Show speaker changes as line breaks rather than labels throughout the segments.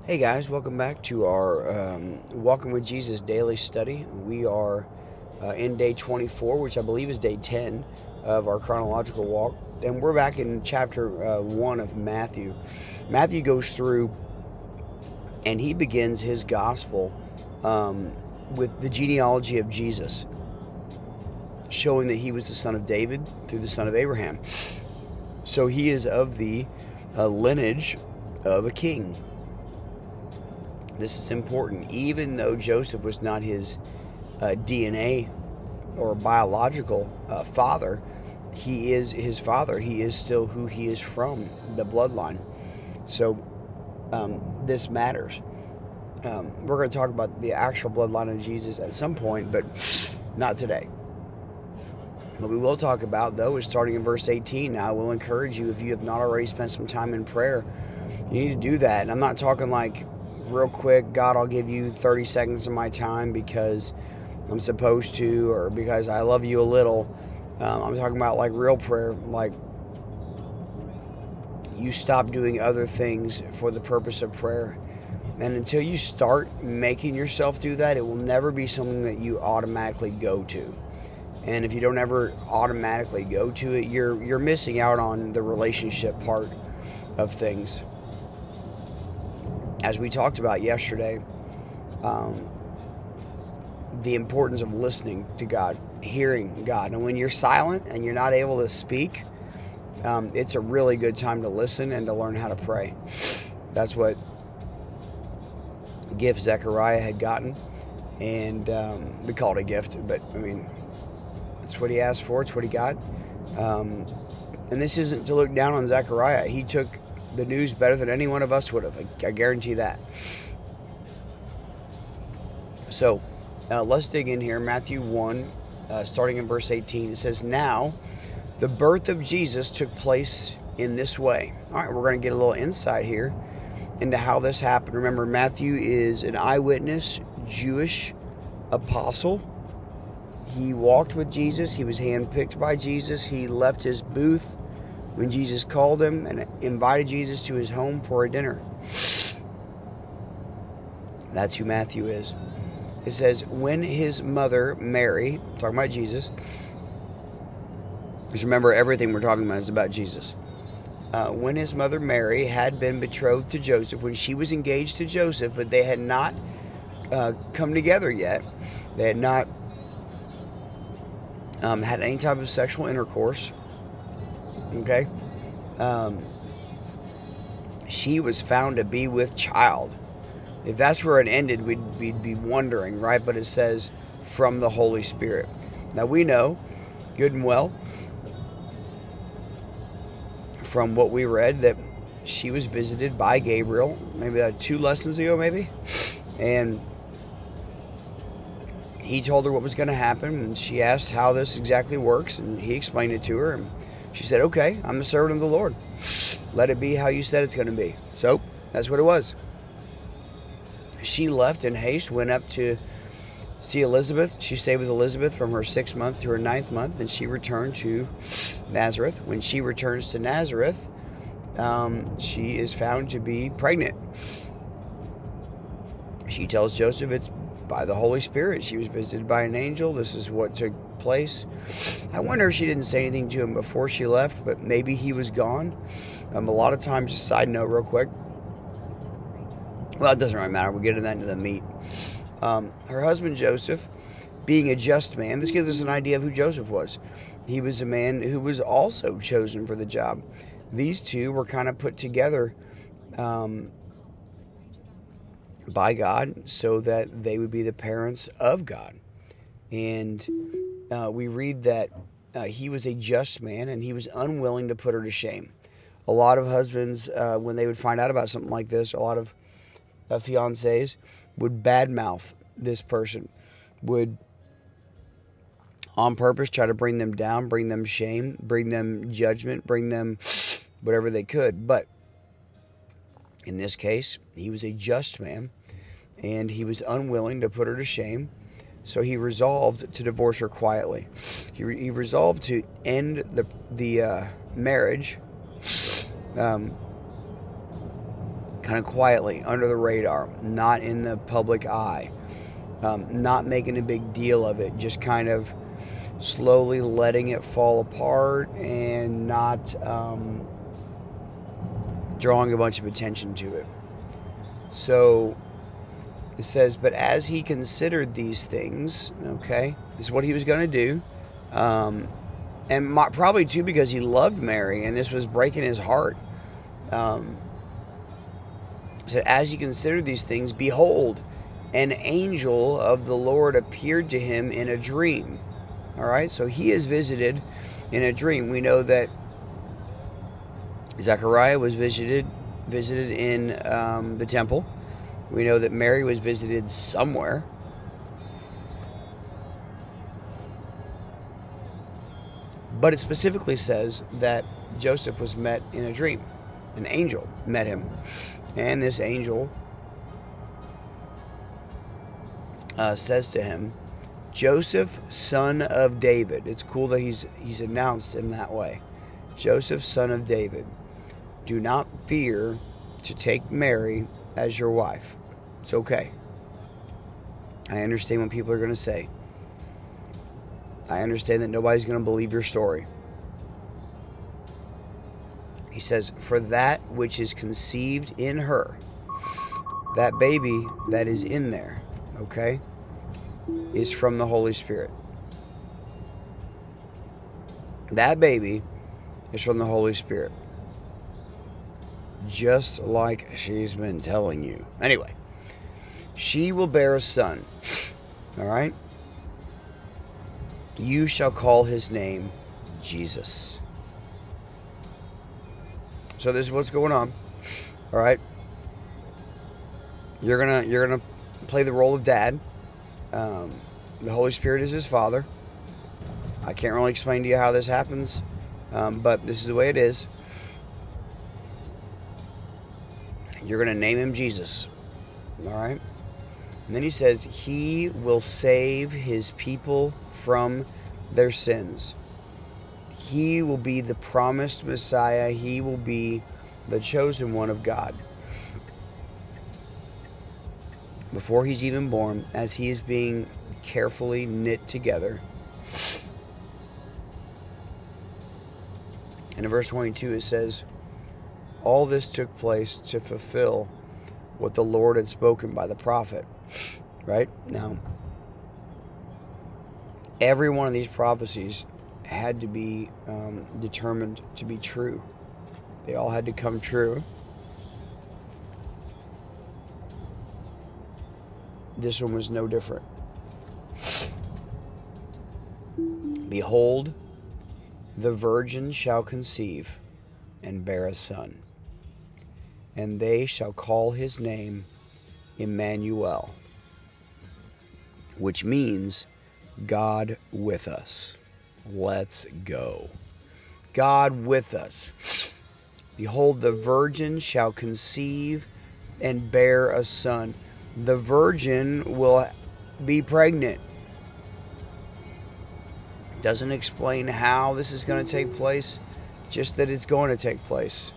Hey guys, welcome back to our Walking with Jesus daily study. We are in day 24, which I believe is day 10 of our chronological walk. And we're back in chapter 1 of Matthew. Matthew goes through and he begins his gospel with the genealogy of Jesus, showing that he was the son of David through the son of Abraham. So he is of the lineage of a king. This is important. Even though Joseph was not his DNA or biological father, he is his father. He is still who he is from, the bloodline. So this matters. We're going to talk about the actual bloodline of Jesus at some point, but not today. What we will talk about, though, is starting in verse 18. Now, I will encourage you, if you have not already spent some time in prayer, you need to do that. And I'm not talking like real quick, God, I'll give you 30 seconds of my time because I'm supposed to, or because I love you a little. I'm talking about like real prayer, like you stop doing other things for the purpose of prayer. And until you start making yourself do that, it will never be something that you automatically go to. And if you don't ever automatically go to it, you're missing out on the relationship part of things. As we talked about yesterday, the importance of listening to God, hearing God. And when you're silent and you're not able to speak, it's a really good time to listen and to learn how to pray. That's what gift Zechariah had gotten. And we call it a gift, but I mean, it's what he asked for. It's what he got. And this isn't to look down on Zechariah. He took the news better than any one of us would have. I guarantee that. So let's dig in here. Matthew 1, starting in verse 18. It says, "Now the birth of Jesus took place in this way." All right, we're going to get a little insight here into how this happened. Remember, Matthew is an eyewitness Jewish apostle. He walked with Jesus. He was handpicked by Jesus. He left his booth when Jesus called him and invited Jesus to his home for a dinner. That's who Matthew is. It says, when his mother, Mary, talking about Jesus, because remember, everything we're talking about is about Jesus. When his mother, Mary, had been betrothed to Joseph, when she was engaged to Joseph, but they had not come together yet, they had not had any type of sexual intercourse, okay, she was found to be with child. If that's where it ended, we'd be wondering, right? But it says from the Holy Spirit. Now we know good and well from what we read that she was visited by Gabriel maybe 2 lessons ago, maybe, and he told her what was going to happen, and she asked how this exactly works, and he explained it to her, and she said, okay, I'm the servant of the Lord. Let it be how you said it's going to be. So that's what it was. She left in haste, went up to see Elizabeth. She stayed with Elizabeth from her 6th month to her 9th month, and she returned to Nazareth. When she returns to Nazareth, she is found to be pregnant. She tells Joseph it's by the Holy Spirit. She was visited by an angel. This is what took place. I wonder if she didn't say anything to him before she left, but maybe he was gone. A lot of times, just side note real quick. Well, it doesn't really matter. We'll get into that into the meat. Her husband, Joseph, being a just man, this gives us an idea of who Joseph was. He was a man who was also chosen for the job. These two were kind of put together by God so that they would be the parents of God. And we read that he was a just man and he was unwilling to put her to shame. A lot of husbands, when they would find out about something like this, a lot of fiancés would badmouth this person, would on purpose try to bring them down, bring them shame, bring them judgment, bring them whatever they could. But in this case, he was a just man, and he was unwilling to put her to shame. So he resolved to divorce her quietly. He resolved to end the marriage kind of quietly, under the radar, not in the public eye, not making a big deal of it, just kind of slowly letting it fall apart and not drawing a bunch of attention to it. So it says, but as he considered these things, okay, this is what he was going to do. And probably too because he loved Mary and this was breaking his heart. So as he considered these things, behold, an angel of the Lord appeared to him in a dream. All right, so he is visited in a dream. We know that Zechariah was visited in the temple. We know that Mary was visited somewhere. But it specifically says that Joseph was met in a dream. An angel met him. And this angel says to him, Joseph, son of David. It's cool that he's announced in that way. Joseph, son of David, do not fear to take Mary as your wife. It's okay. I understand what people are going to say. I understand that nobody's going to believe your story. He says, for that which is conceived in her, that baby that is in there, okay, is from the Holy Spirit. That baby is from the Holy Spirit. Just like she's been telling you. Anyway, she will bear a son. All right? You shall call his name Jesus. So this is what's going on. All right? You're gonna play the role of dad. The Holy Spirit is his father. I can't really explain to you how this happens, but this is the way it is. You're going to name him Jesus. All right? And then he says, he will save his people from their sins. He will be the promised Messiah. He will be the chosen one of God. Before he's even born, as he is being carefully knit together. And in verse 22 it says, all this took place to fulfill what the Lord had spoken by the prophet. Right? Now, every one of these prophecies had to be determined to be true. They all had to come true. This one was no different. Behold, the virgin shall conceive and bear a son, and they shall call his name Emmanuel, which means God with us. Let's go. God with us. Behold, the virgin shall conceive and bear a son. The virgin will be pregnant. Doesn't explain how this is going to take place, just that it's going to take place.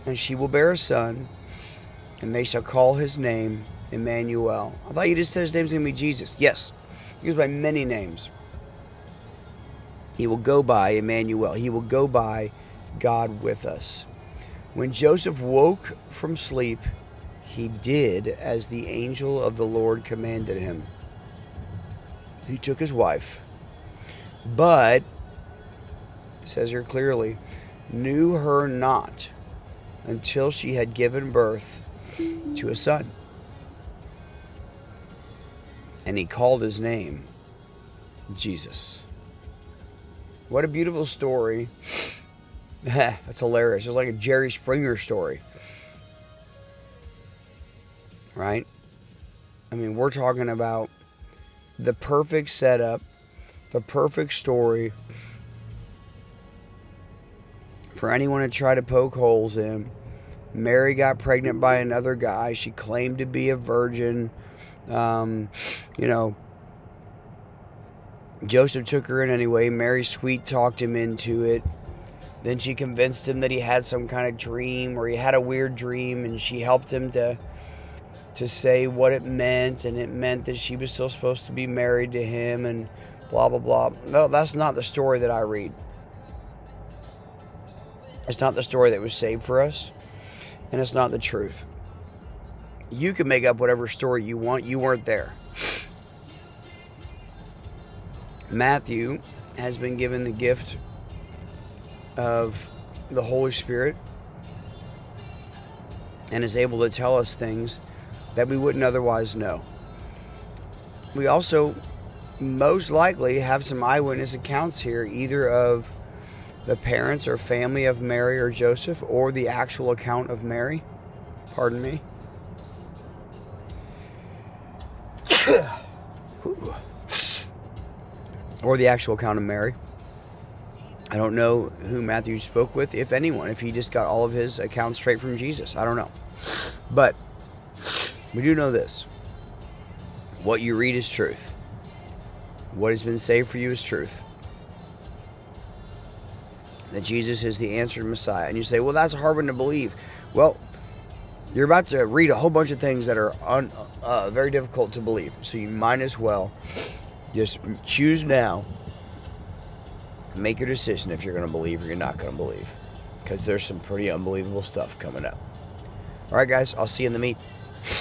And she will bear a son, and they shall call his name Emmanuel. I thought you just said his name's going to be Jesus. Yes, he goes by many names. He will go by Emmanuel. He will go by God with us. When Joseph woke from sleep, he did as the angel of the Lord commanded him. He took his wife, but, it says here clearly, knew her not until she had given birth to a son. And he called his name Jesus. What a beautiful story. That's hilarious. It's like a Jerry Springer story. Right? I mean, we're talking about the perfect setup, the perfect story for anyone to try to poke holes in. Mary got pregnant by another guy. She claimed to be a virgin. Joseph took her in anyway. Mary sweet talked him into it. Then she convinced him that he had some kind of dream, or he had a weird dream, and she helped him to say what it meant, and it meant that she was still supposed to be married to him, and blah, blah, blah. No, that's not the story that I read. It's not the story that was saved for us, and it's not the truth. You can make up whatever story you want. You weren't there. Matthew has been given the gift of the Holy Spirit and is able to tell us things that we wouldn't otherwise know. We also most likely have some eyewitness accounts here, either of the parents or family of Mary or Joseph, or the actual account of Mary. Pardon me. Or the actual account of Mary. I don't know who Matthew spoke with, if anyone, if he just got all of his accounts straight from Jesus. I don't know. But we do know this. What you read is truth. What has been saved for you is truth. That Jesus is the answered Messiah. And you say, well, that's a hard one to believe. Well, you're about to read a whole bunch of things that are very difficult to believe. So you might as well just choose now. Make your decision if you're going to believe or you're not going to believe. Because there's some pretty unbelievable stuff coming up. All right, guys. I'll see you in the meet.